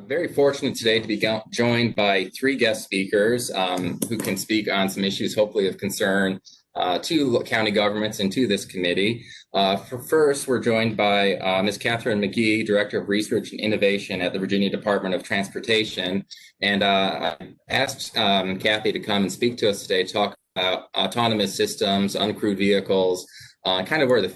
Very fortunate today to be joined by three guest speakers who can speak on some issues hopefully of concern to county governments and to this committee. First, we're joined by Ms. Catherine McGhee, Director of Research and Innovation at the Virginia Department of Transportation. And I asked Kathy to come and speak to us today, talk about autonomous systems, uncrewed vehicles, kind of where the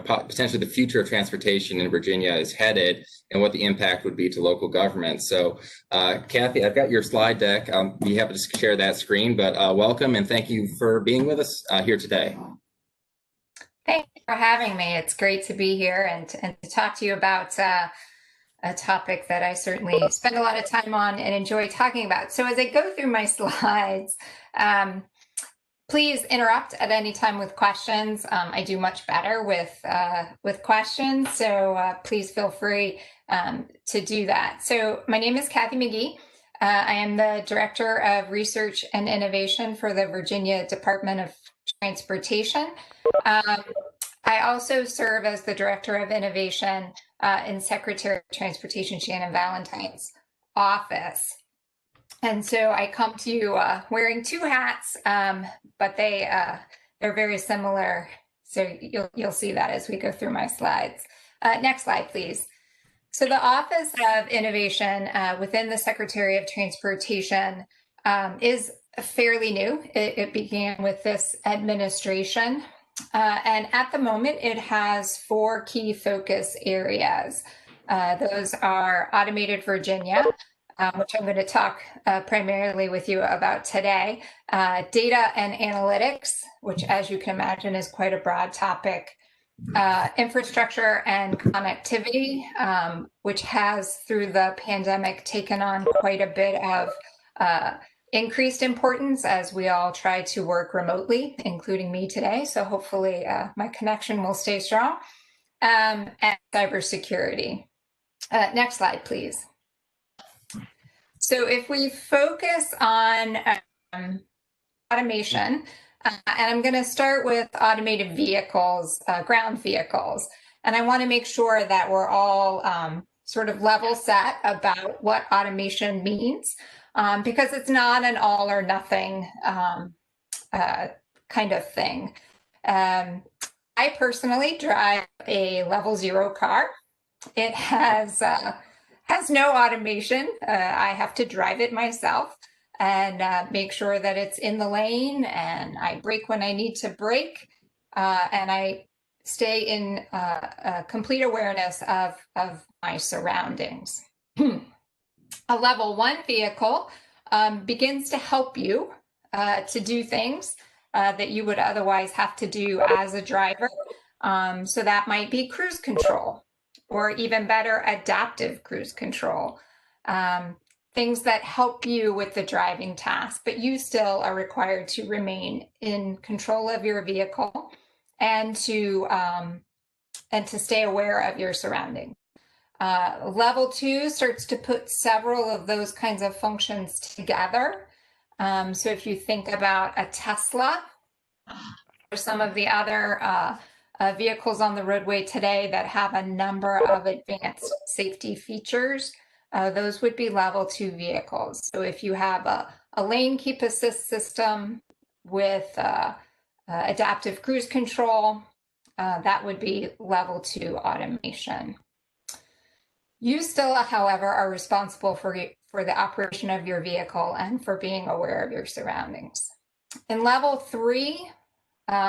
potentially the future of transportation in Virginia is headed, and what the impact would be to local government. So, Kathy, I've got your slide deck. I'll be happy to share that screen, but welcome and thank you for being with us here today. Thank you for having me. It's great to be here and to talk to you about a topic that I certainly spend a lot of time on and enjoy talking about. So as I go through my slides, please interrupt at any time with questions. I do much better with questions, so please feel free to do that. So my name is Kathy McGhee. I am the Director of Research and Innovation for the Virginia Department of Transportation. I also serve as the Director of Innovation in Secretary of Transportation Shannon Valentine's office. And so I come to you wearing two hats, but they're very similar. So you'll see that as we go through my slides. Next slide, please. So the Office of Innovation within the Secretary of Transportation is fairly new. It began with this administration. And at the moment, it has four key focus areas. Those are Automated Virginia, which I'm going to talk primarily with you about today, data and analytics, which, as you can imagine, is quite a broad topic, infrastructure and connectivity, which has, through the pandemic, taken on quite a bit of increased importance as we all try to work remotely, including me today. So hopefully my connection will stay strong, and cybersecurity. Next slide, please. So if we focus on automation, and I'm going to start with automated vehicles, ground vehicles, and I want to make sure that we're all sort of level set about what automation means, because it's not an all or nothing kind of thing. I personally drive a level 0 car. It has no automation. I have to drive it myself and make sure that it's in the lane, and I brake when I need to brake, and I stay in complete awareness of my surroundings. A level 1 vehicle begins to help you to do things that you would otherwise have to do as a driver. So that might be cruise control, or even better, adaptive cruise control. Things that help you with the driving task, but you still are required to remain in control of your vehicle and to stay aware of your surroundings. Level 2 starts to put several of those kinds of functions together. So if you think about a Tesla or some of the other vehicles on the roadway today that have a number of advanced safety features, those would be level 2 vehicles. So if you have a lane keep assist system with adaptive cruise control, that would be level 2 automation. You still, however, are responsible for the operation of your vehicle and for being aware of your surroundings. In level 3,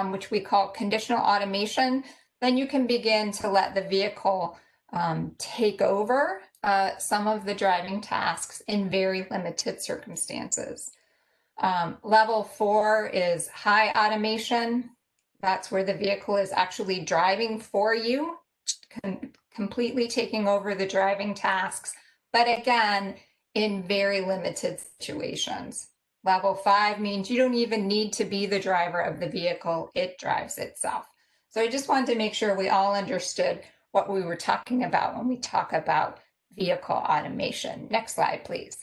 which we call conditional automation, then you can begin to let the vehicle take over some of the driving tasks in very limited circumstances. Level 4 is high automation. That's where the vehicle is actually driving for you, completely taking over the driving tasks, but again, in very limited situations. Level 5 means you don't even need to be the driver of the vehicle, it drives itself. So I just wanted to make sure we all understood what we were talking about when we talk about vehicle automation. Next slide, please.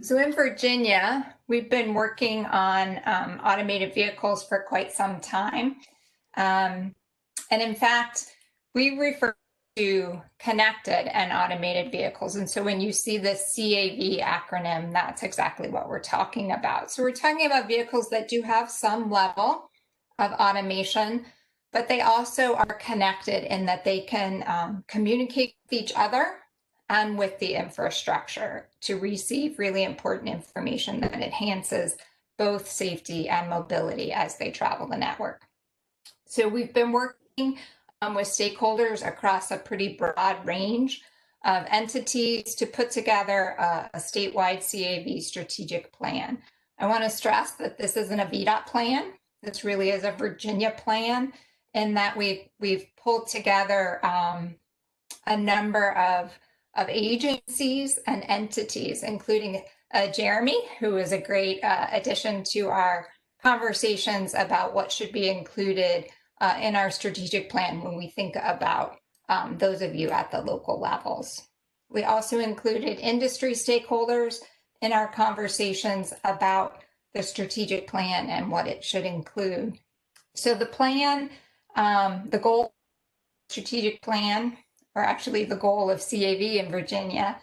So in Virginia, we've been working on automated vehicles for quite some time. And in fact, we refer to connected and automated vehicles. And so when you see the CAV acronym, that's exactly what we're talking about. So we're talking about vehicles that do have some level of automation, but they also are connected in that they can communicate with each other and with the infrastructure to receive really important information that enhances both safety and mobility as they travel the network. So we've been working with stakeholders across a pretty broad range of entities to put together a statewide CAV strategic plan. I want to stress that this isn't a VDOT plan. This really is a Virginia plan, in that we've pulled together a number of agencies and entities, including Jeremy, who is a great addition to our conversations about what should be included in our strategic plan when we think about those of you at the local levels. We also included industry stakeholders in our conversations about the strategic plan and what it should include. So the plan, the goal, strategic plan, or actually the goal of CAV in Virginia,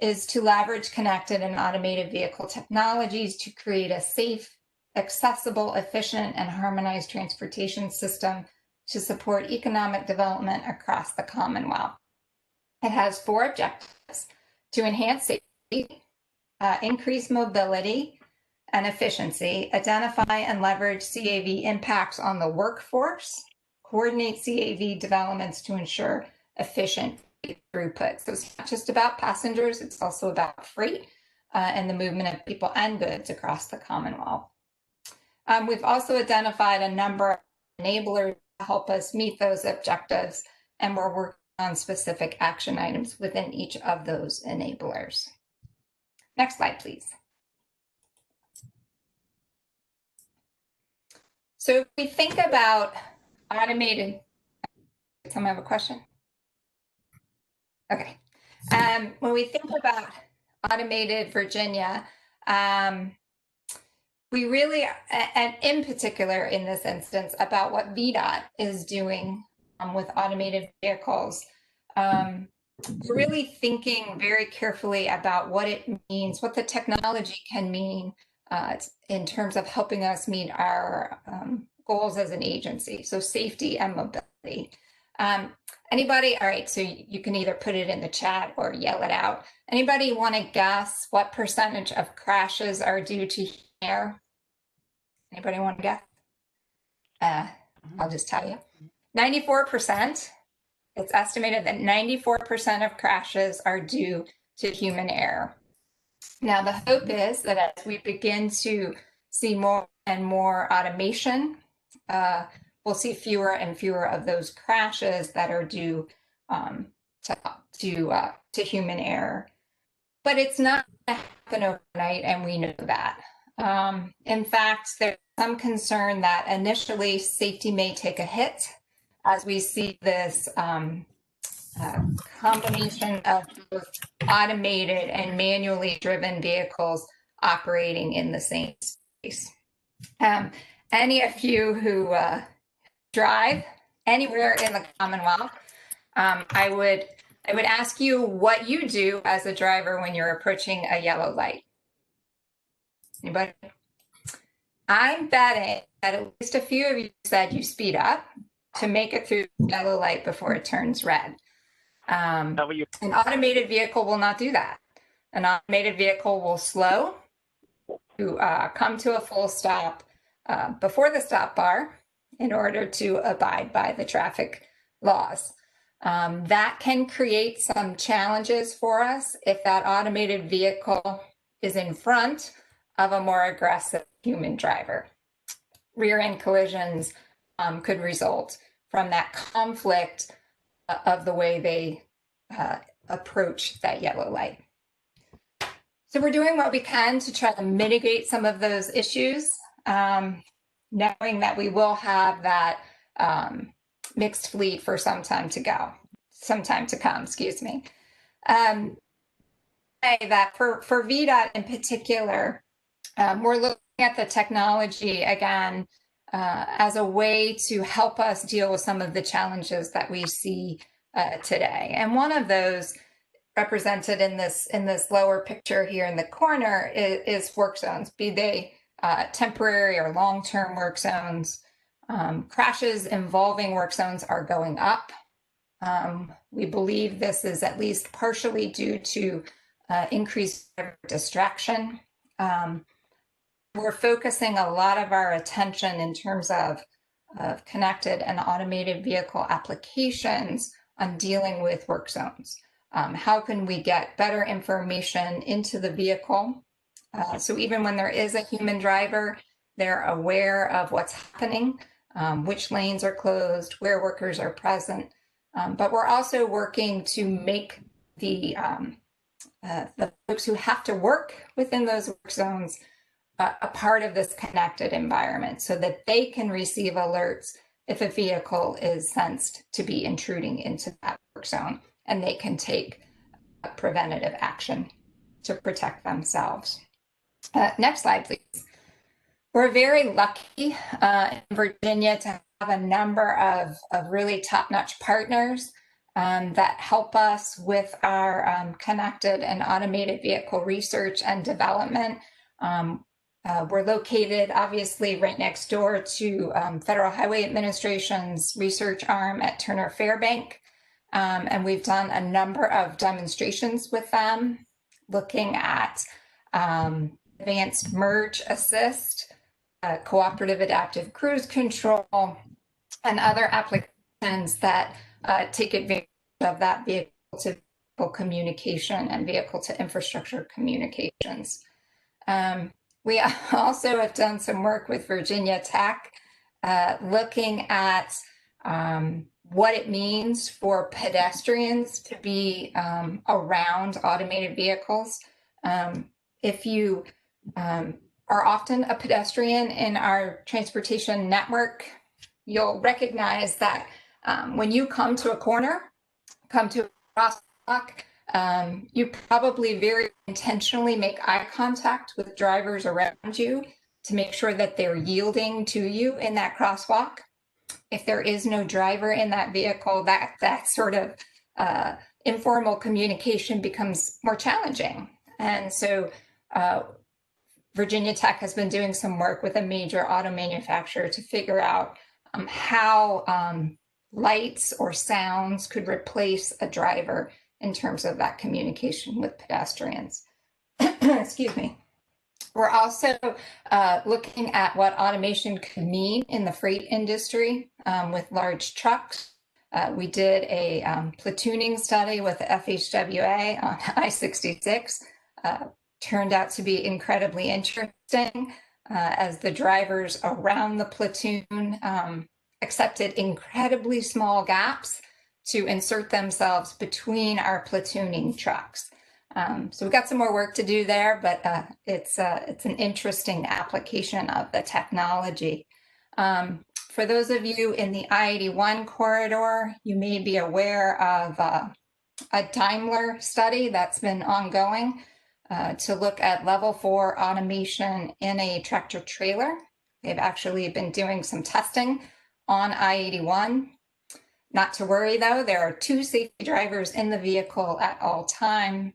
is to leverage connected and automated vehicle technologies to create a safe, accessible, efficient, and harmonized transportation system to support economic development across the Commonwealth. It has 4 objectives: to enhance safety, increase mobility and efficiency, identify and leverage CAV impacts on the workforce, coordinate CAV developments to ensure efficient throughput. So it's not just about passengers, it's also about freight and the movement of people and goods across the Commonwealth. We've also identified a number of enablers to help us meet those objectives, and we're working on specific action items within each of those enablers. Next slide, please. So if we think about automated, someone have a question? Okay. When we think about automated Virginia, we really, and in particular in this instance, about what VDOT is doing with automated vehicles, we're really thinking very carefully about what it means, what the technology can mean in terms of helping us meet our goals as an agency, so safety and mobility. Anybody? All right, so you can either put it in the chat or yell it out. Anybody want to guess what percentage of crashes are due to air? Anybody want to guess? I'll just tell you. 94%. It's estimated that 94% of crashes are due to human error. Now, the hope is that as we begin to see more and more automation, we'll see fewer and fewer of those crashes that are due to human error. But it's not going to happen overnight, and we know that. In fact, there's some concern that initially safety may take a hit as we see this combination of both automated and manually driven vehicles operating in the same space. Any of you who drive anywhere in the Commonwealth, I would ask you what you do as a driver when you're approaching a yellow light. Anybody? I'm betting that at least a few of you said you speed up to make it through the yellow light before it turns red. An automated vehicle will not do that. An automated vehicle will slow to come to a full stop before the stop bar in order to abide by the traffic laws. That can create some challenges for us if that automated vehicle is in front of a more aggressive human driver. Rear end collisions could result from that conflict of the way they approach that yellow light. So we're doing what we can to try to mitigate some of those issues, knowing that we will have that mixed fleet for some time to come, excuse me. That for VDOT in particular, we're looking at the technology again as a way to help us deal with some of the challenges that we see today. And one of those represented in this lower picture here in the corner is work zones, be they temporary or long-term work zones. Crashes involving work zones are going up. We believe this is at least partially due to increased distraction. We're focusing a lot of our attention in terms of connected and automated vehicle applications on dealing with work zones. How can we get better information into the vehicle? So even when there is a human driver, they're aware of what's happening, which lanes are closed, where workers are present. But we're also working to make the folks who have to work within those work zones a part of this connected environment so that they can receive alerts if a vehicle is sensed to be intruding into that work zone, and they can take preventative action to protect themselves. Next slide, please. We're very lucky in Virginia to have a number of really top-notch partners that help us with our connected and automated vehicle research and development. We're located obviously right next door to Federal Highway Administration's research arm at Turner Fairbank. And we've done a number of demonstrations with them looking at advanced merge assist, cooperative adaptive cruise control, and other applications that take advantage of that vehicle to vehicle communication and vehicle to infrastructure communications. We also have done some work with Virginia Tech looking at what it means for pedestrians to be around automated vehicles. If you are often a pedestrian in our transportation network, you'll recognize that when you come to a corner, come to a crosswalk, you probably very intentionally make eye contact with drivers around you to make sure that they're yielding to you in that crosswalk. If there is no driver in that vehicle, that sort of informal communication becomes more challenging. And so Virginia Tech has been doing some work with a major auto manufacturer to figure out how lights or sounds could replace a driver in terms of that communication with pedestrians. Excuse me. We're also looking at what automation could mean in the freight industry with large trucks. We did a platooning study with the FHWA on I-66. Turned out to be incredibly interesting as the drivers around the platoon accepted incredibly small gaps to insert themselves between our platooning trucks. So we've got some more work to do there, but it's an interesting application of the technology. For those of you in the I-81 corridor, you may be aware of a Daimler study that's been ongoing to look at level 4 automation in a tractor trailer. They've actually been doing some testing on I-81. Not to worry though, there are 2 safety drivers in the vehicle at all time,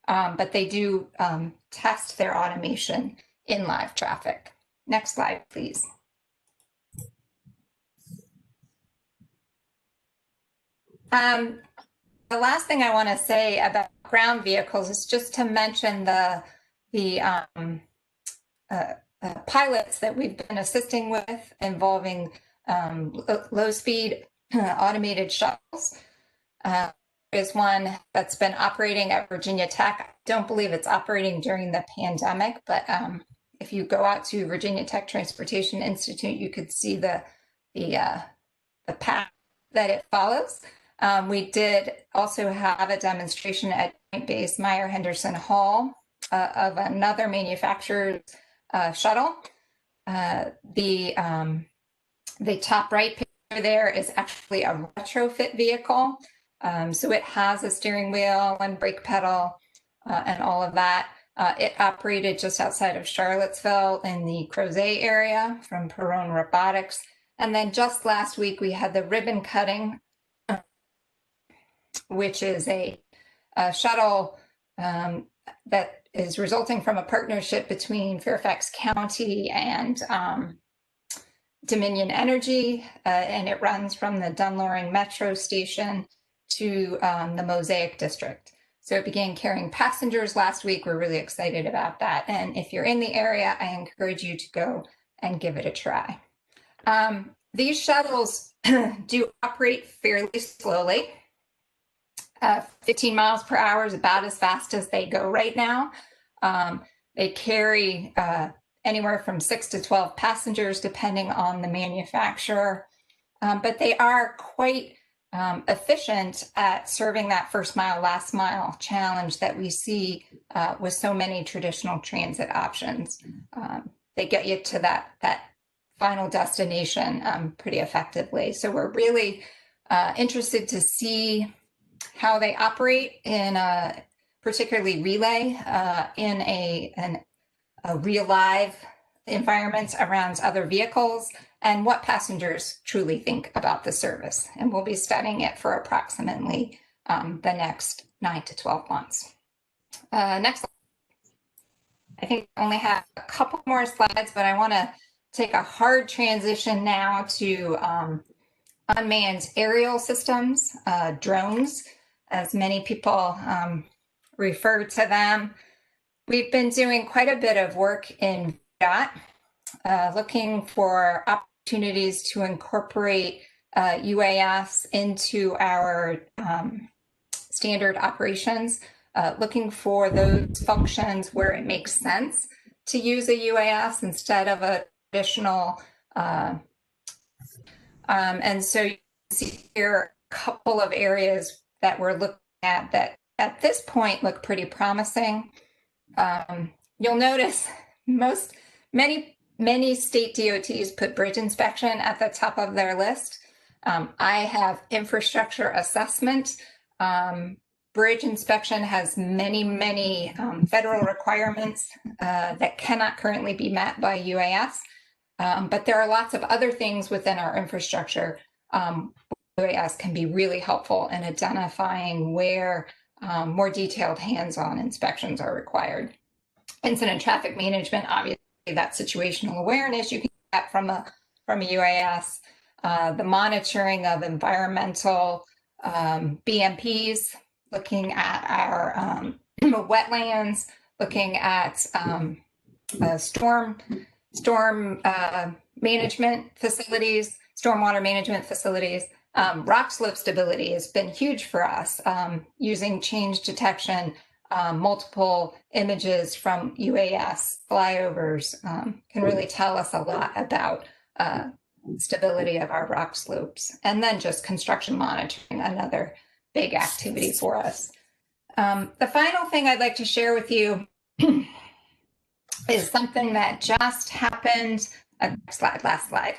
but they do test their automation in live traffic. Next slide, please. The last thing I want to say about ground vehicles is just to mention the pilots that we've been assisting with involving low-speed automated shuttles. Is one that's been operating at Virginia Tech. I don't believe it's operating during the pandemic, but if you go out to Virginia Tech Transportation Institute, you could see the path that it follows. We did also have a demonstration at Joint Base Meyer Henderson Hall of another manufacturer's shuttle. The top right picture there is actually a retrofit vehicle. So it has a steering wheel and brake pedal and all of that. It operated just outside of Charlottesville in the Crozet area from Perrone Robotics. And then just last week, we had the ribbon cutting which is a shuttle that is resulting from a partnership between Fairfax County and Dominion Energy, and it runs from the Dunloring Metro Station to the Mosaic District. So it began carrying passengers last week. We're really excited about that. And if you're in the area, I encourage you to go and give it a try. These shuttles do operate fairly slowly. 15 miles per hour is about as fast as they go right now. They carry anywhere from 6 to 12 passengers, depending on the manufacturer. But they are quite efficient at serving that first mile, last mile challenge that we see with so many traditional transit options. They get you to that final destination pretty effectively. So we're really interested to see how they operate in particularly relay in a real live environment around other vehicles, and what passengers truly think about the service. And we'll be studying it for approximately the next 9 to 12 months. Next, I think I only have a couple more slides, but I want to take a hard transition now to unmanned aerial systems, drones, as many people refer to them. We've been doing quite a bit of work in VDOT, looking for opportunities to incorporate UAS into our standard operations, looking for those functions where it makes sense to use a UAS instead of a traditional. And so you can see here a couple of areas that we're looking at that at this point look pretty promising. You'll notice many state DOTs put bridge inspection at the top of their list. I have infrastructure assessment. Bridge inspection has many federal requirements that cannot currently be met by UAS. But there are lots of other things within our infrastructure. UAS can be really helpful in identifying where more detailed hands-on inspections are required. Incident traffic management, obviously, that situational awareness you can get from a UAS. The monitoring of environmental BMPs, looking at our wetlands, looking at storm management facilities, stormwater management facilities. Rock slope stability has been huge for us, using change detection, multiple images from UAS flyovers can really tell us a lot about stability of our rock slopes. And then just construction monitoring, another big activity for us. The final thing I'd like to share with you is something that just happened. Last slide.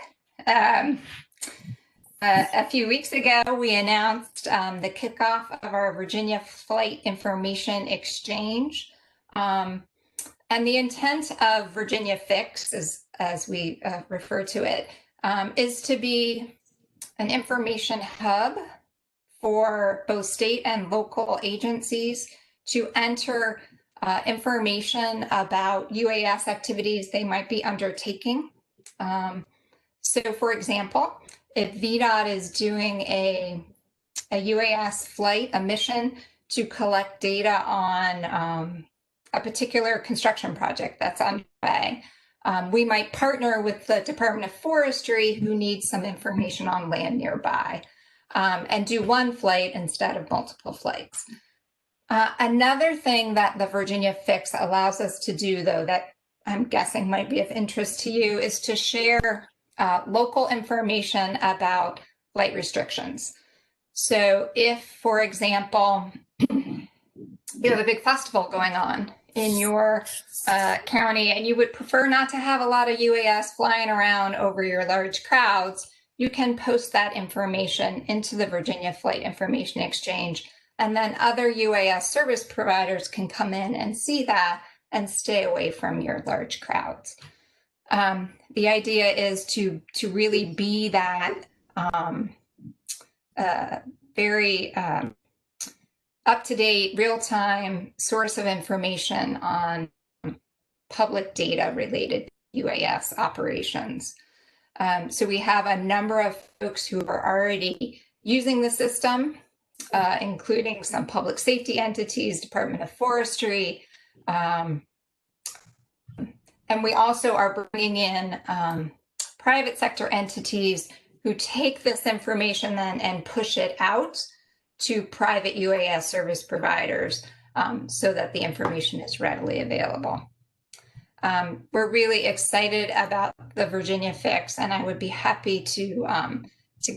A few weeks ago, we announced the kickoff of our Virginia Flight Information Exchange. And the intent of Virginia Fix, as we refer to it, is to be an information hub for both state and local agencies to enter information about UAS activities they might be undertaking. So, for example, if VDOT is doing a UAS flight, a mission to collect data on a particular construction project that's underway, we might partner with the Department of Forestry, who needs some information on land nearby, and do one flight instead of multiple flights. Another thing that the Virginia Fix allows us to do, though, that I'm guessing might be of interest to you, is to share local information about flight restrictions. So if, for example, you have a big festival going on in your county and you would prefer not to have a lot of UAS flying around over your large crowds, you can post that information into the Virginia Flight Information Exchange, and then other UAS service providers can come in and see that and stay away from your large crowds. The idea is to really be that very up-to-date, real-time source of information on public data related to UAS operations. So we have a number of folks who are already using the system, including some public safety entities, Department of Forestry, and we also are bringing in private sector entities who take this information then and push it out to private UAS service providers so that the information is readily available. We're really excited about the Virginia fix, and I would be happy to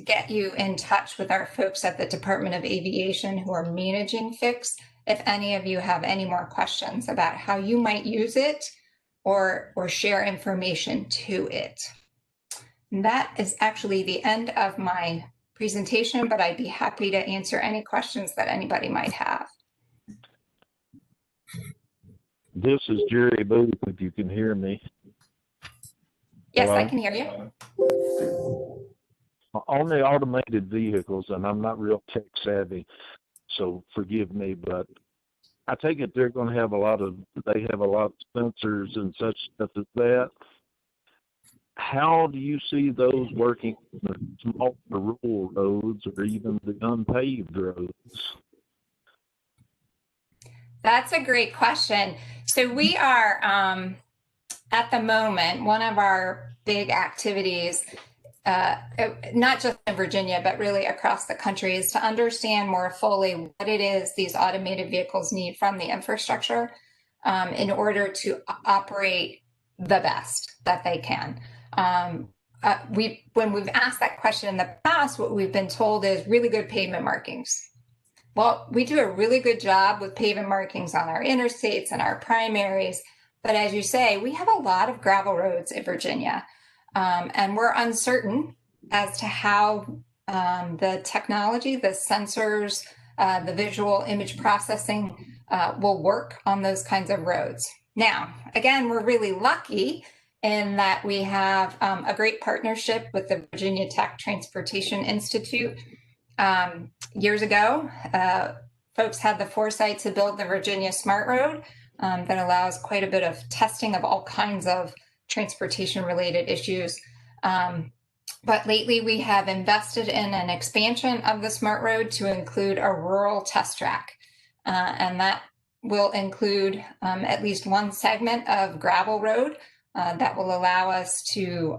get you in touch with our folks at the Department of Aviation who are managing fix if any of you have any more questions about how you might use it or share information to it. And that is actually the end of my presentation, but I'd be happy to answer any questions that anybody might have. This is Jerry Booth, if you can hear me. Yes, Hello? I can hear you. On the automated vehicles, and I'm not real tech savvy, so forgive me, but I take it they're going to have they have a lot of sensors and such stuff as that. How do you see those working on the smaller rural roads or even the unpaved roads? That's a great question. So we are, at the moment, one of our big activities, not just in Virginia, but really across the country, is to understand more fully what it is these automated vehicles need from the infrastructure in order to operate the best that they can. When we've asked that question in the past, what we've been told is really good pavement markings. Well, we do a really good job with pavement markings on our interstates and our primaries, but as you say, we have a lot of gravel roads in Virginia, and we're uncertain as to how the technology, the sensors, the visual image processing will work on those kinds of roads. Now, again, we're really lucky in that we have a great partnership with the Virginia Tech Transportation Institute. Years ago, folks had the foresight to build the Virginia Smart Road that allows quite a bit of testing of all kinds of transportation-related issues. But lately, we have invested in an expansion of the Smart Road to include a rural test track. And that will include at least one segment of gravel road that will allow us to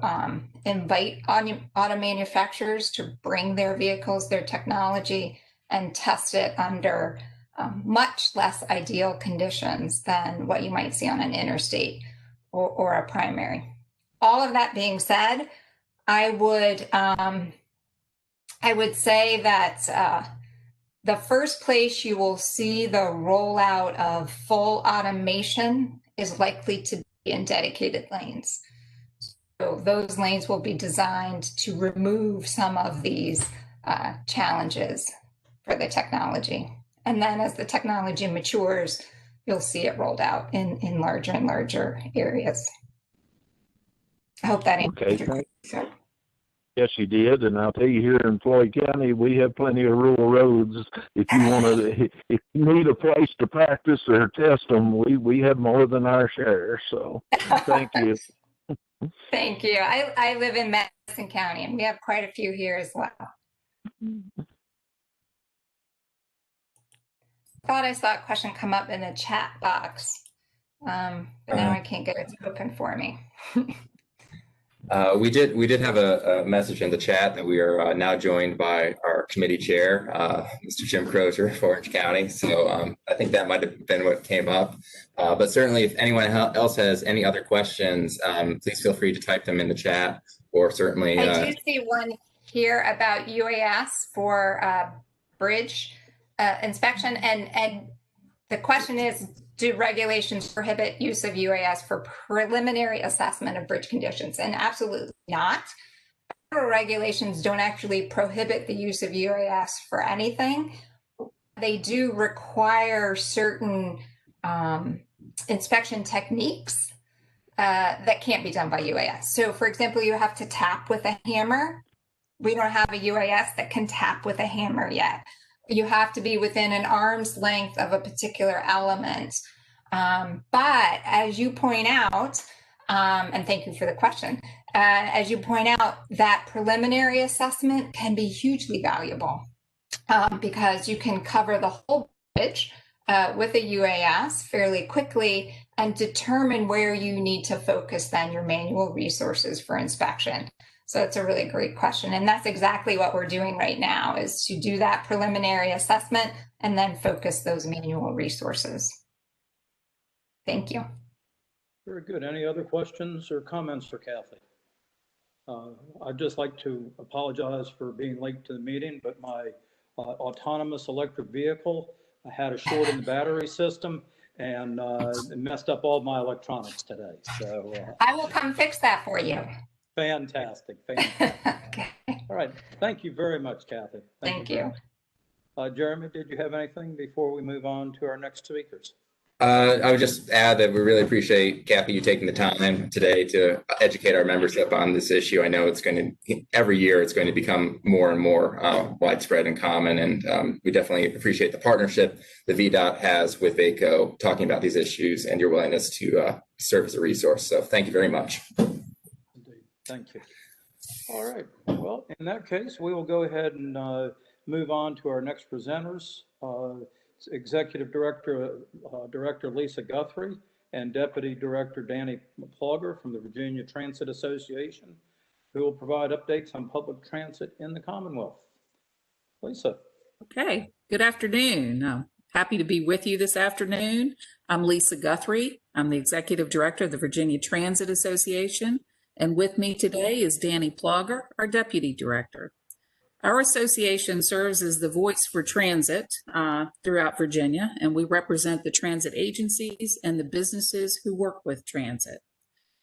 invite auto manufacturers to bring their vehicles, their technology, and test it under much less ideal conditions than what you might see on an interstate or a primary. All of that being said, I would say that the first place you will see the rollout of full automation is likely to be in dedicated lanes. So those lanes will be designed to remove some of these challenges for the technology. And then as the technology matures, you'll see it rolled out in larger and larger areas. I hope that answers your question. Yes, you did, and I'll tell you, here in Floyd County, we have plenty of rural roads. If you if you need a place to practice or test them, we have more than our share. So, thank you. Thank you. I live in Madison County, and we have quite a few here as well. Thought I saw a question come up in the chat box, but now I can't get it to open for me. We did have a message in the chat that we are now joined by our committee chair, Mr. Jim Crozier of Orange County. So I think that might have been what came up. But certainly, if anyone else has any other questions, please feel free to type them in the chat, or certainly. I do see one here about UAS for bridge inspection, and the question is, do regulations prohibit use of UAS for preliminary assessment of bridge conditions? And absolutely not. Federal regulations don't actually prohibit the use of UAS for anything. They do require certain inspection techniques that can't be done by UAS. So for example, you have to tap with a hammer. We don't have a UAS that can tap with a hammer yet. You have to be within an arm's length of a particular element. But as you point out, and thank you for the question, as you point out, that preliminary assessment can be hugely valuable because you can cover the whole bridge with a UAS fairly quickly and determine where you need to focus then your manual resources for inspection. So it's a really great question. And that's exactly what we're doing right now, is to do that preliminary assessment and then focus those manual resources. Thank you. Very good. Any other questions or comments for Kathy? I'd just like to apologize for being late to the meeting, but my autonomous electric vehicle had a short in the battery system and it messed up all my electronics today. So I will come fix that for you. Fantastic. Fantastic. Okay. All right. Thank you very much, Kathy. Thank you. Jeremy, did you have anything before we move on to our next speakers? I would just add that we really appreciate, Kathy, you taking the time today to educate our membership on this issue. I know it's going to, every year it's going to become more and more widespread and common, and we definitely appreciate the partnership the VDOT has with VACO talking about these issues and your willingness to serve as a resource. So thank you very much. Indeed. Thank you. All right. Well, in that case, we will go ahead and move on to our next presenters. Executive Director Lisa Guthrie and Deputy Director Danny Plaugher from the Virginia Transit Association, who will provide updates on public transit in the Commonwealth. Lisa. Okay, good afternoon. I'm happy to be with you this afternoon. I'm Lisa Guthrie. I'm the Executive Director of the Virginia Transit Association, and with me today is Danny Plaugher, our Deputy Director. Our association serves as the voice for transit throughout Virginia, and we represent the transit agencies and the businesses who work with transit.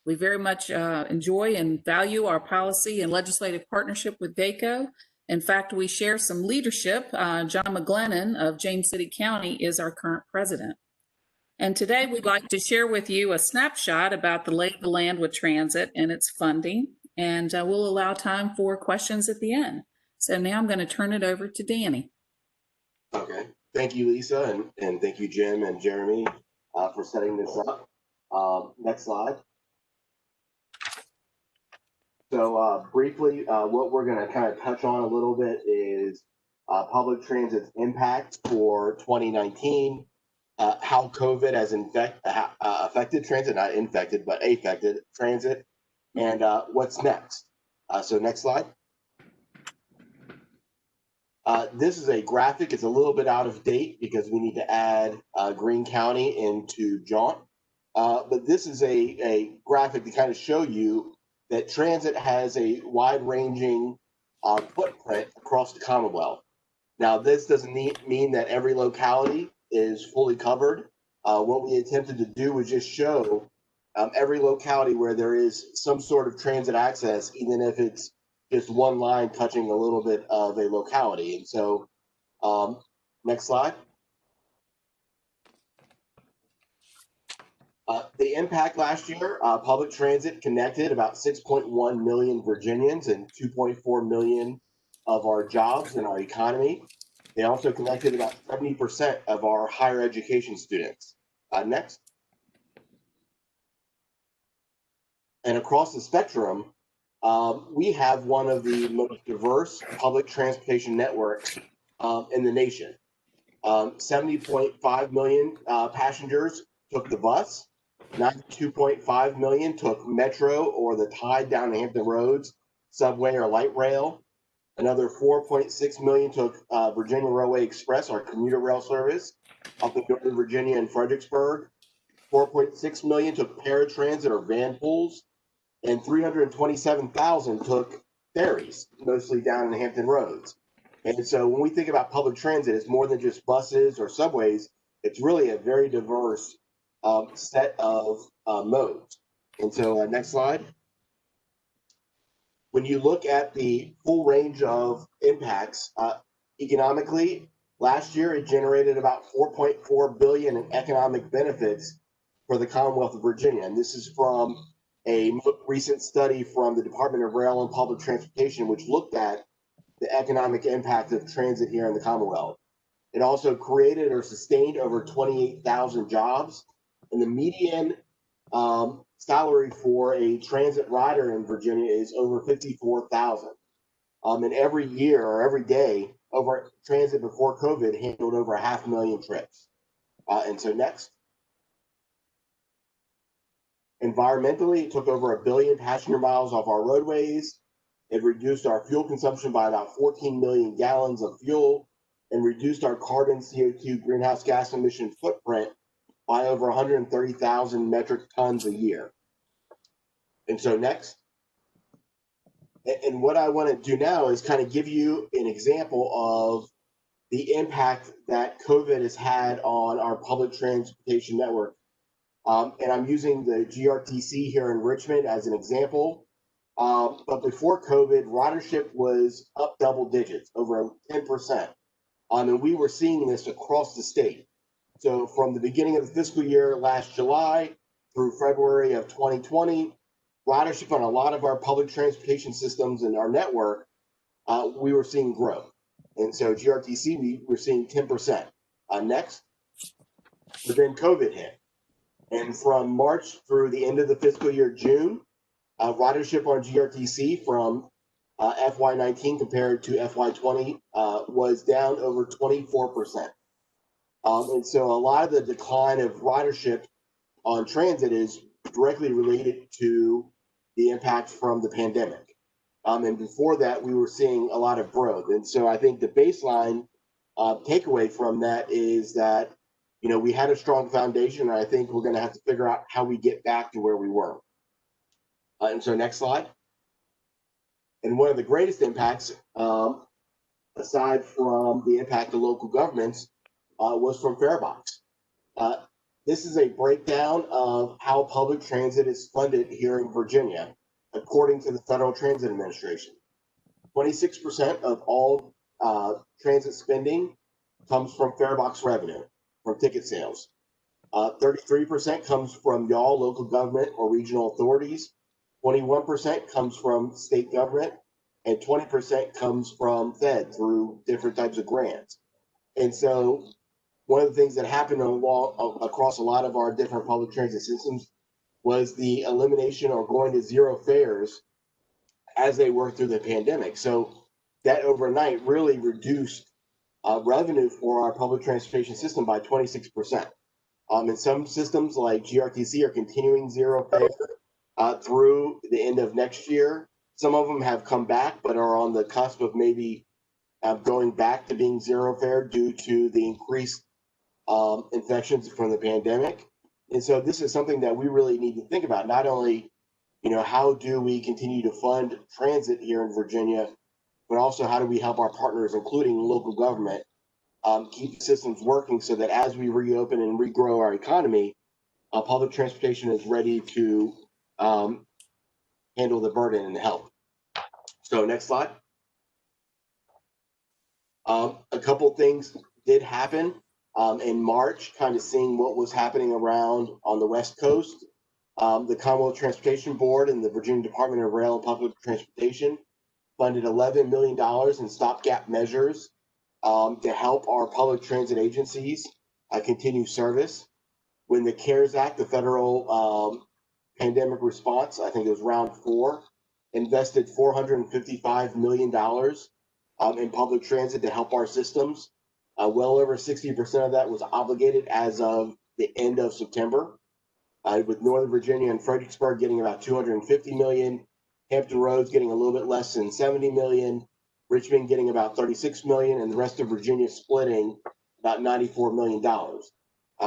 We very much enjoy and value our policy and legislative partnership with VACO. In fact, we share some leadership. John McGlennon of James City County is our current president. And today we'd like to share with you a snapshot about the lay of the land with transit and its funding, and we'll allow time for questions at the end. So now I'm going to turn it over to Danny. Okay, thank you, Lisa, and thank you, Jim and Jeremy, for setting this up. Next slide. So briefly, what we're going to kind of touch on a little bit is public transit's impact for 2019, how COVID has affected transit, not infected, but affected transit, and what's next. So next slide. This is a graphic. It's a little bit out of date because we need to add Greene County into Jaunt. But this is a graphic to kind of show you that transit has a wide-ranging footprint across the Commonwealth. Now, this doesn't mean that every locality is fully covered. What we attempted to do was just show every locality where there is some sort of transit access, even if it's just one line touching a little bit of a locality. And so, next slide. The impact last year, public transit connected about 6.1 million Virginians and 2.4 million of our jobs and our economy. They also connected about 70% of our higher education students. Next. And across the spectrum, we have one of the most diverse public transportation networks in the nation. 70.5 million passengers took the bus. 92.5 million took Metro or the Tide down to Hampton Roads, subway or light rail. Another 4.6 million took Virginia Railway Express, our commuter rail service, up in Northern Virginia and Fredericksburg. 4.6 million took paratransit or van pools. And 327,000 took ferries, mostly down in Hampton Roads. And so when we think about public transit, it's more than just buses or subways. It's really a very diverse set of modes. And so next slide. When you look at the full range of impacts economically, last year it generated about $4.4 billion in economic benefits for the Commonwealth of Virginia. And this is from a recent study from the Department of Rail and Public Transportation, which looked at the economic impact of transit here in the Commonwealth. It also created or sustained over 28,000 jobs. And the median salary for a transit rider in Virginia is over 54,000. And every year or every day, over transit before COVID handled over 500,000 trips. And so next. Environmentally, it took over 1 billion passenger miles off our roadways. It reduced our fuel consumption by about 14 million gallons of fuel and reduced our carbon CO2 greenhouse gas emission footprint by over 130,000 metric tons a year. And so next. And what I want to do now is kind of give you an example of the impact that COVID has had on our public transportation network. And I'm using the GRTC here in Richmond as an example. But before COVID, ridership was up double digits, over 10%. And we were seeing this across the state. So from the beginning of the fiscal year last July through February of 2020, ridership on a lot of our public transportation systems and our network, we were seeing growth. And so GRTC, we were seeing 10%. Next, but then COVID hit. And from March through the end of the fiscal year, June, ridership on GRTC from FY19 compared to FY20 was down over 24%. And so a lot of the decline of ridership on transit is directly related to the impact from the pandemic. And before that, we were seeing a lot of growth. And so I think the baseline takeaway from that is that, you know, we had a strong foundation, and I think we're going to have to figure out how we get back to where we were. And so next slide. And one of the greatest impacts, aside from the impact of local governments, was from Farebox. This is a breakdown of how public transit is funded here in Virginia, according to the Federal Transit Administration. 26% of all transit spending comes from Farebox revenue, from ticket sales. 33% comes from y'all, local government or regional authorities. 21% comes from state government, and 20% comes from Fed through different types of grants. And so one of the things that happened across a lot of our different public transit systems was the elimination or going to zero fares as they worked through the pandemic. So that overnight really reduced revenue for our public transportation system by 26%. And some systems like GRTC are continuing zero fare through the end of next year. Some of them have come back, but are on the cusp of maybe going back to being zero fare due to the increased infections from the pandemic. And so this is something that we really need to think about. Not only, you know, how do we continue to fund transit here in Virginia, but also how do we help our partners, including local government, keep systems working so that as we reopen and regrow our economy, public transportation is ready to handle the burden and help. So next slide. A couple things did happen in March, kind of seeing what was happening around on the West Coast. The Commonwealth Transportation Board and the Virginia Department of Rail and Public Transportation funded $11 million in stopgap measures to help our public transit agencies continue service. When the CARES Act, the federal pandemic response, I think it was round 4, invested $455 million in public transit to help our systems. Well over 60% of that was obligated as of the end of September, with Northern Virginia and Fredericksburg getting about $250 million, Hampton Roads getting a little bit less than $70 million, Richmond getting about $36 million, and the rest of Virginia splitting about $94 million.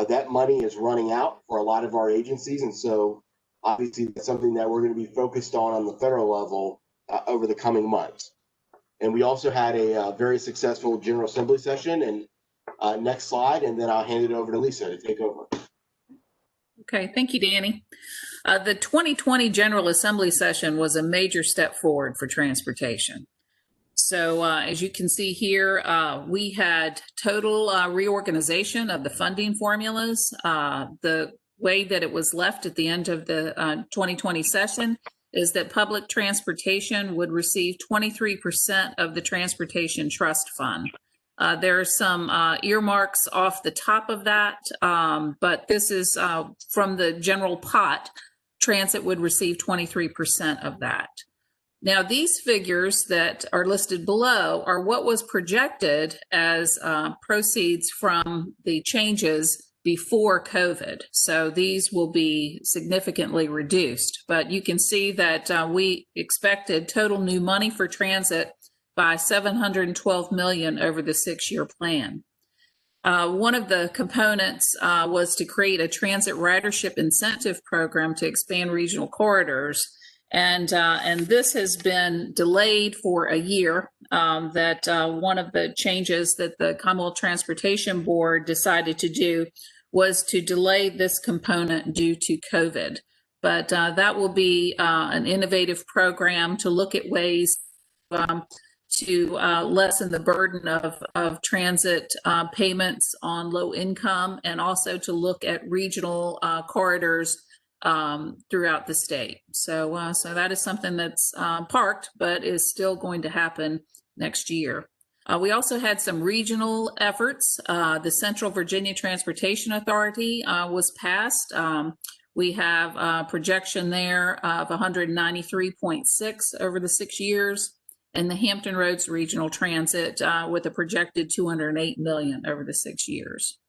That money is running out for a lot of our agencies, and so obviously that's something that we're going to be focused on the federal level over the coming months. And we also had a very successful General Assembly session. And next slide, and then I'll hand it over to Lisa to take over. Okay, thank you, Danny. The 2020 General Assembly session was a major step forward for transportation. So as you can see here, we had total reorganization of the funding formulas. The way that it was left at the end of the 2020 session is that public transportation would receive 23% of the Transportation Trust Fund. There are some earmarks off the top of that, but this is from the general pot. Transit would receive 23% of that. Now, these figures that are listed below are what was projected as proceeds from the changes before COVID. So these will be significantly reduced, but you can see that we expected total new money for transit by $712 million over the 6-year plan. One of the components was to create a transit ridership incentive program to expand regional corridors. And this has been delayed for a year. One of the changes that the Commonwealth Transportation Board decided to do was to delay this component due to COVID. But that will be an innovative program to look at ways to lessen the burden of transit payments on low income, and also to look at regional corridors throughout the state. So that is something that's parked, but is still going to happen next year. We also had some regional efforts. The Central Virginia Transportation Authority was passed. We have a projection there of 193.6 over the 6 years, and the Hampton Roads Regional Transit with a projected 208 million over the 6 years.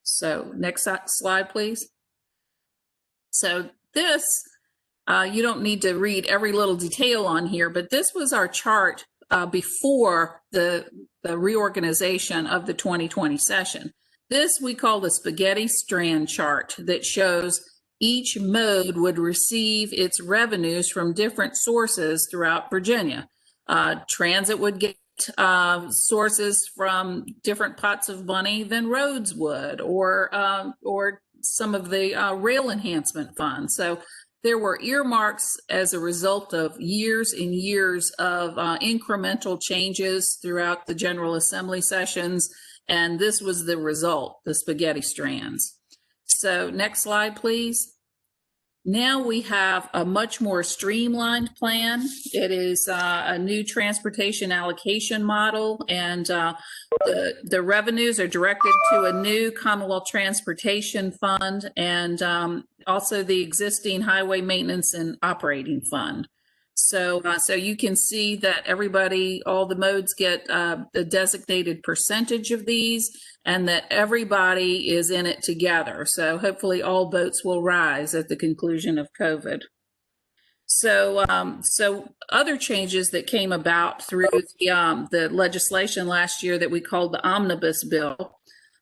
So next slide, please. So this, you don't need to read every little detail on here, but this was our chart before the reorganization of the 2020 session. This we call the spaghetti strand chart that shows each mode would receive its revenues from different sources throughout Virginia. Transit would get sources from different pots of money than roads would, or some of the rail enhancement funds. So there were earmarks as a result of years and years of incremental changes throughout the General Assembly sessions, and this was the result, the spaghetti strands. So next slide, please. Now we have a much more streamlined plan. It is a new transportation allocation model, and the revenues are directed to a new Commonwealth Transportation Fund, and also the existing Highway Maintenance and Operating Fund. So you can see that everybody, all the modes get a designated percentage of these, and that everybody is in it together. So hopefully all boats will rise at the conclusion of COVID. So other changes that came about through the legislation last year that we called the Omnibus Bill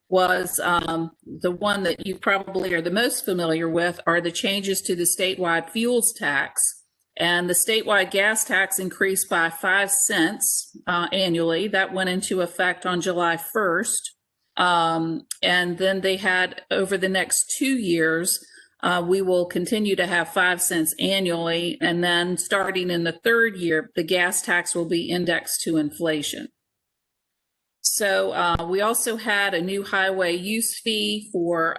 was the one that you probably are the most familiar with are the changes to the statewide fuels tax. And the statewide gas tax increased by 5 cents annually. That went into effect on July 1st. And then they had, over the next 2 years, we will continue to have 5 cents annually. And then starting in the 3rd year, the gas tax will be indexed to inflation. So we also had a new highway use fee for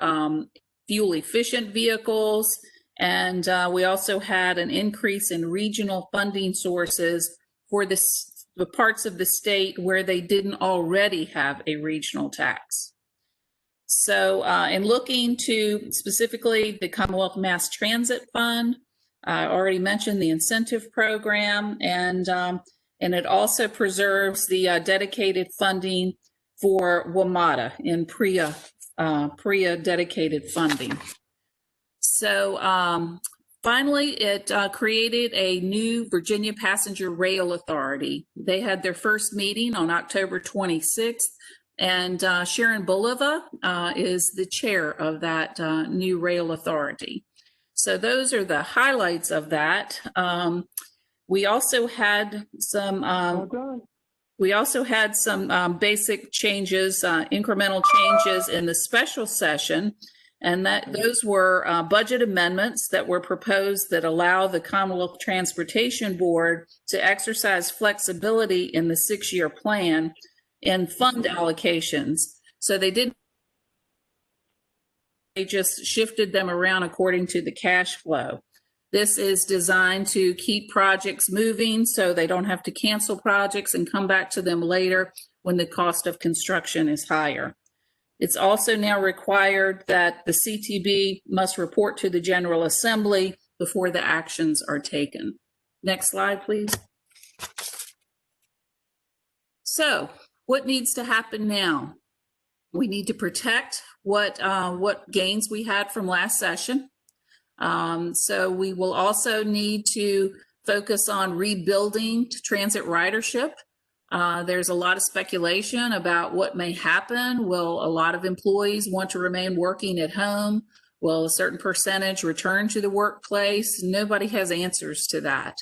fuel efficient vehicles. And we also had an increase in regional funding sources for the parts of the state where they didn't already have a regional tax. So in looking to specifically the Commonwealth Mass Transit Fund, I already mentioned the incentive program, and it also preserves the dedicated funding for WMATA in PREA dedicated funding. So finally, it created a new Virginia Passenger Rail Authority. They had their first meeting on October 26th, and Sharon Boliva is the chair of that new rail authority. So those are the highlights of that. We also had some basic changes, incremental changes in the special session. And those were budget amendments that were proposed that allow the Commonwealth Transportation Board to exercise flexibility in the 6-year plan in fund allocations. So they just shifted them around according to the cash flow. This is designed to keep projects moving so they don't have to cancel projects and come back to them later when the cost of construction is higher. It's also now required that the CTB must report to the General Assembly before the actions are taken. Next slide, please. So what needs to happen now? We need to protect what gains we had from last session. So we will also need to focus on rebuilding transit ridership. There's a lot of speculation about what may happen. Will a lot of employees want to remain working at home? Will a certain percentage return to the workplace? Nobody has answers to that.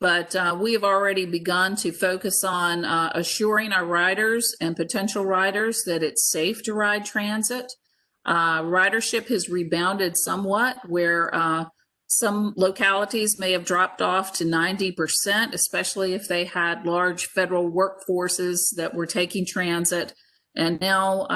But we have already begun to focus on assuring our riders and potential riders that it's safe to ride transit. Ridership has rebounded somewhat, where some localities may have dropped off to 90%, especially if they had large federal workforces that were taking transit. And now,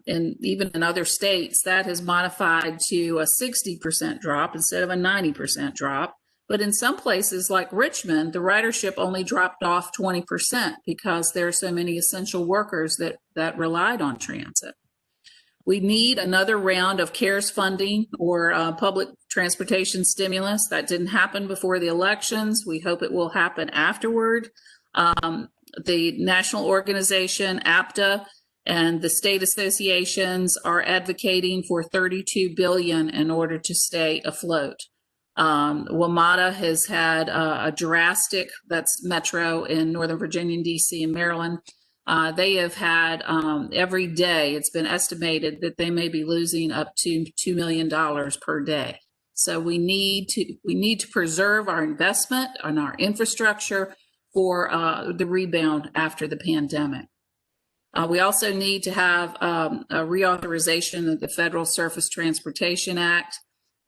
and even in other states, that has modified to a 60% drop instead of a 90% drop. But in some places like Richmond, the ridership only dropped off 20% because there are so many essential workers that relied on transit. We need another round of CARES funding or public transportation stimulus. That didn't happen before the elections. We hope it will happen afterward. The national organization, APTA, and the state associations are advocating for $32 billion in order to stay afloat. WMATA has had a drastic, that's Metro in Northern Virginia and DC and Maryland. They have had every day, it's been estimated that they may be losing up to $2 million per day. So we need to preserve our investment and our infrastructure for the rebound after the pandemic. We also need to have a reauthorization of the Federal Surface Transportation Act.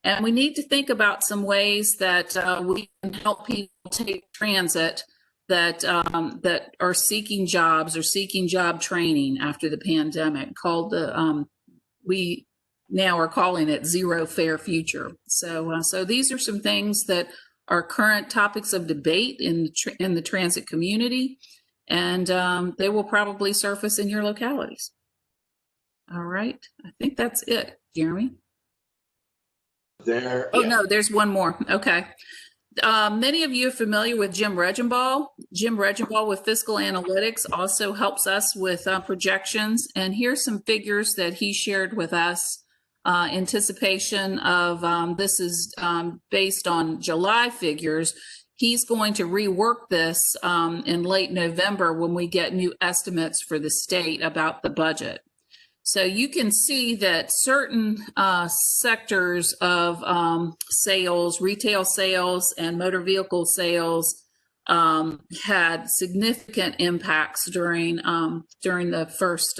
And we need to think about some ways that we can help people take transit that are seeking jobs or seeking job training after the pandemic, called we now are calling it Zero Fare Future. So these are some things that are current topics of debate in the transit community, and they will probably surface in your localities. All right, I think that's it, Jeremy. No, there's one more. Okay. Many of you are familiar with Jim Regenbaugh. Jim Regenbaugh with Fiscal Analytics also helps us with projections. And here's some figures that he shared with us. Anticipation of this is based on July figures. He's going to rework this in late November when we get new estimates for the state about the budget. So you can see that certain sectors of sales, retail sales, and motor vehicle sales had significant impacts during the first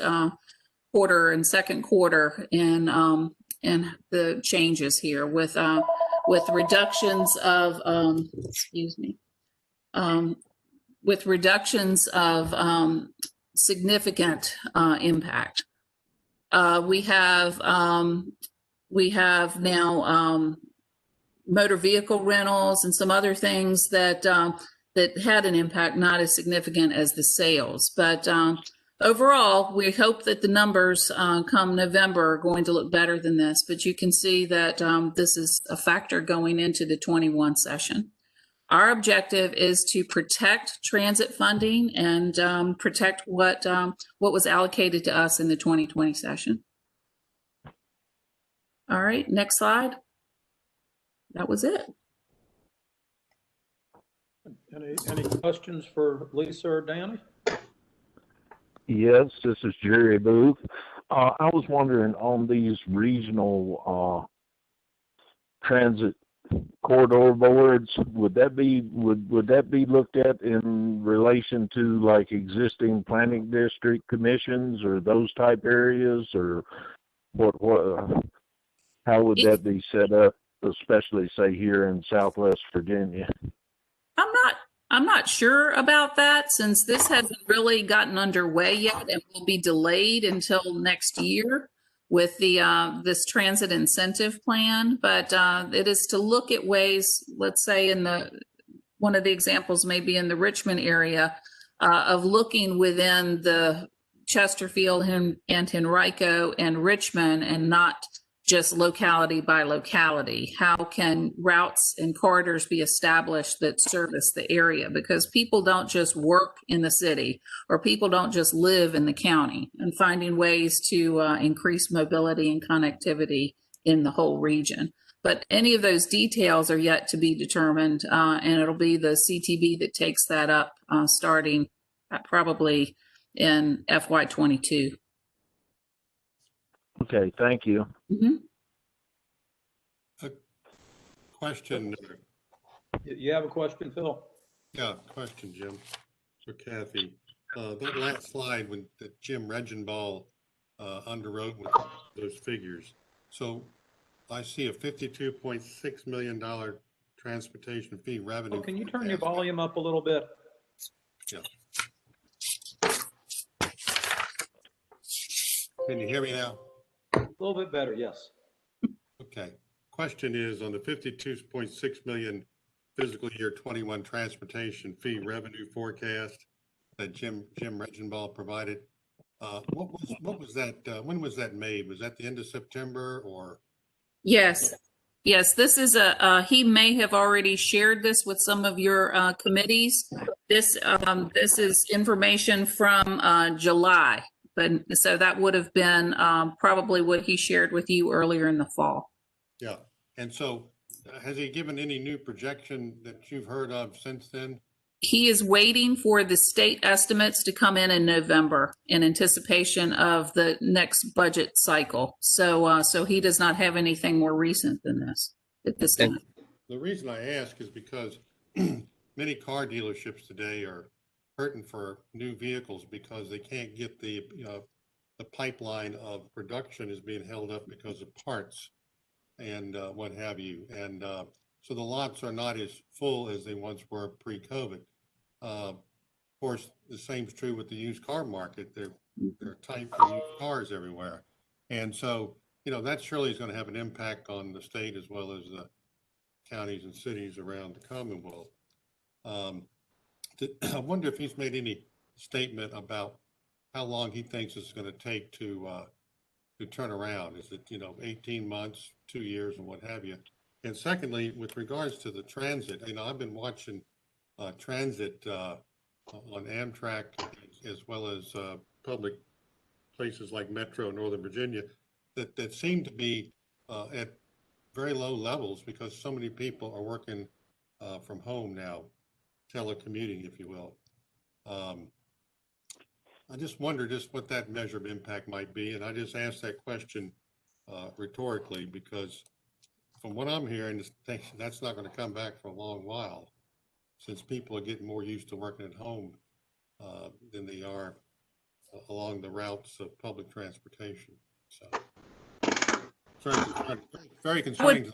quarter and second quarter in the changes here with reductions of with reductions of significant impact. We have now motor vehicle rentals and some other things that had an impact, not as significant as the sales. But overall, we hope that the numbers come November are going to look better than this. But you can see that this is a factor going into the 21 session. Our objective is to protect transit funding and protect what was allocated to us in the 2020 session. All right, next slide. That was it. Any questions for Lisa or Danny? Yes, this is Jerry Booth. I was wondering on these regional transit corridor boards, would that be looked at in relation to like existing planning district commissions or those type areas, or what how would that be set up, especially say here in Southwest Virginia? I'm not sure about that, since this hasn't really gotten underway yet and will be delayed until next year with the this transit incentive plan. But it is to look at ways, let's say one of the examples may be in the Richmond area, of looking within the Chesterfield and Henrico and Richmond and not just locality by locality? How can routes and corridors be established that service the area? Because people don't just work in the city, or people don't just live in the county, and finding ways to increase mobility and connectivity in the whole region. But any of those details are yet to be determined, and it'll be the CTB that takes that up starting probably in FY22. Okay, thank you. Mm-hmm. A question. You have a question, Phil? Yeah, question, Jim. For Kathy. That last slide when that Jim Regenball underwrote with those figures. So I see a $52.6 million transportation fee revenue. Oh, can you turn your volume up a little bit? Yeah. Can you hear me now? A little bit better, yes. Okay. Question is on the 52.6 million fiscal year 21 transportation fee revenue forecast that Jim Regenball provided. What was that? When was that made? Was that the end of September or? Yes. Yes, this is he may have already shared this with some of your committees. This is information from July, but so that would have been probably what he shared with you earlier in the fall. Yeah. And so has he given any new projection that you've heard of since then? He is waiting for the state estimates to come in November in anticipation of the next budget cycle. So he does not have anything more recent than this at this time. The reason I ask is because many car dealerships today are hurting for new vehicles because they can't get the pipeline of production is being held up because of parts and what have you. And so the lots are not as full as they once were pre-COVID. Of course, the same is true with the used car market. They're tight for used cars everywhere. And so, that surely is going to have an impact on the state as well as the counties and cities around the Commonwealth. I wonder if he's made any statement about how long he thinks it's going to take to turn around. Is it, 18 months, 2 years, and what have you? And secondly, with regards to the transit, I've been watching transit on Amtrak as well as public places like Metro, Northern Virginia, that seem to be at very low levels because so many people are working from home now, telecommuting, if you will. I just wonder what that measure of impact might be. And I just asked that question rhetorically because from what I'm hearing, that's not going to come back for a long while since people are getting more used to working at home than they are along the routes of public transportation. So very concerning.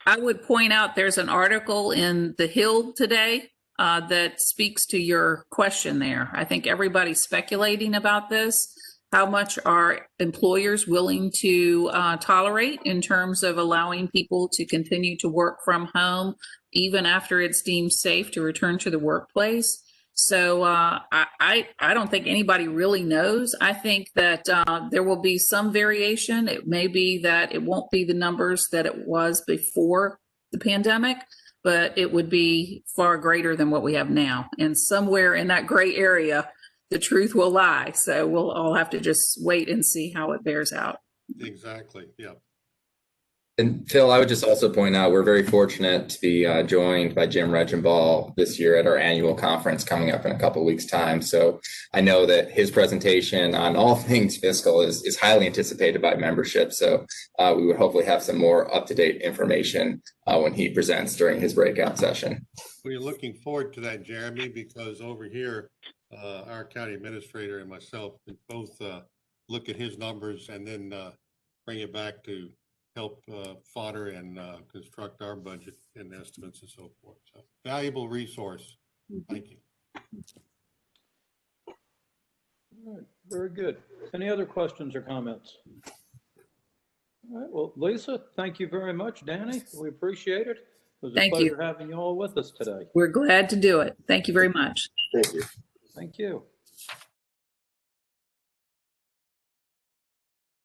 I would point out there's an article in The Hill today that speaks to your question there. I think everybody's speculating about this. How much are employers willing to tolerate in terms of allowing people to continue to work from home, even after it's deemed safe to return to the workplace? So I don't think anybody really knows. I think that there will be some variation. It may be that it won't be the numbers that it was before the pandemic, but it would be far greater than what we have now. And somewhere in that gray area, the truth will lie. So we'll all have to just wait and see how it bears out. Exactly. Yeah. And Phil, I would just also point out we're very fortunate to be joined by Jim Regenball this year at our annual conference coming up in a couple of weeks' time. So I know that his presentation on all things fiscal is highly anticipated by membership. So we would hopefully have some more up-to-date information when he presents during his breakout session. We're looking forward to that, Jeremy, because over here, our county administrator and myself both look at his numbers and then bring it back to help fodder and construct our budget and estimates and so forth. So valuable resource. Thank you. All right, very good. Any other questions or comments? All right, well, Lisa, thank you very much. Danny, we appreciate it. It was a pleasure having you all with us today. We're glad to do it. Thank you very much. Thank you. Thank you.